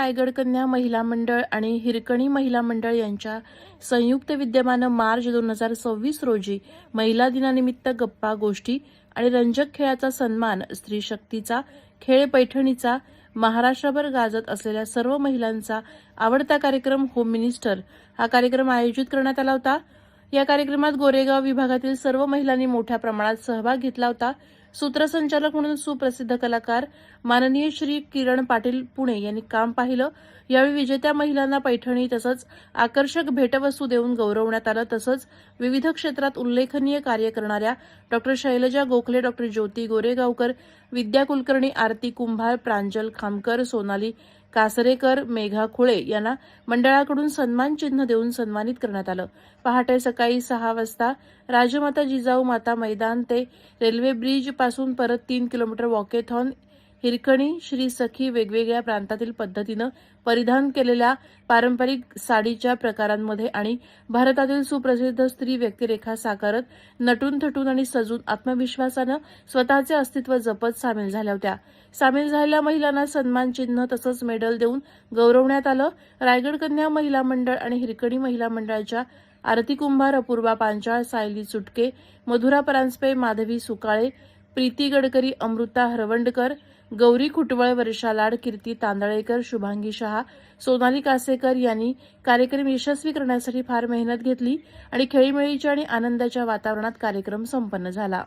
रायगड कन्या महिला मंडळ आणि हिरकणी महिला मंडळ यांच्या संयुक्त विद्यमानं मार्च 2026 रोजी महिला दिनानिमित्त गप्पा गोष्टी आणि रंजक खेळाचा सन्मान, स्त्री शक्तीचा खेळ पैठणीचा महाराष्ट्रभर गाजत असलेल्या सर्व महिलांचा आवडता कार्यक्रम होम मिनिस्टर हा कार्यक्रम आयोजित करण्यात आला होता। या कार्यक्रमात गोरेगाव विभागातील सर्व महिलांनी मोठ्या प्रमाणात सहभाग घेतला होता। सूत्रसंचालक म्हणून सुप्रसिद्ध कलाकार माननीय श्री किरण पाटील पुणे यांनी काम पाहिलं। यावेळी विजेत्या महिलांना पैठणी तसंच आकर्षक भेटवस्तू देऊन गौरवण्यात आलं। तसंच विविध क्षेत्रात उल्लेखनीय कार्य करणाऱ्या डॉ. शैलजा गोखले, डॉ. ज्योती गोरेगावकर, विद्या कुलकर्णी, आरती कुंभार, प्रांजल खामकर, सोनाली कासरेकर, मेघा खुळे यांना मंडळाकडून सन्मान चिन्ह देऊन सन्मानित करण्यात आलं। पहाटे सकाळी 6 वाजता राजमाता जिजाऊ माता मैदान ते रेल्वे ब्रिज पासून परत 3 किलोमीटर वॉकेथॉन हिरकणी श्री सखी वेगवेगळ्या प्रांतातील पद्धतीनं परिधान केलेल्या पारंपरिक साडीच्या प्रकारांमध्ये आणि भारतातील सुप्रसिद्ध स्त्री व्यक्तिरेखा साकारत नटून थटून आणि सजून आत्मविश्वासानं स्वतःचे अस्तित्व जपत सामील झाल्या होत्या। सामील झालेल्या महिलांना सन्मान चिन्ह तसंच मेडल देऊन गौरवण्यात आलं। रायगड कन्या महिला मंडळ आणि हिरकणी महिला मंडळाच्या आरती कुंभार, अपूर्वा पांचाळ, सायली चुटके, मधुरा परांजपे, माधवी सुकाळे, प्रीती गडकरी, अमृता हरवंडकर, गौरी खुटवळ, वर्षा लाड, कीर्ती तांदळेकर, शुभांगी शहा, सोनाली कासेकर यांनी कार्यक्रम यशस्वी करण्यासाठी फार मेहनत घेतली आणि खेळीमेळीच्या आणि आनंदाच्या वातावरणात कार्यक्रम संपन्न झाला।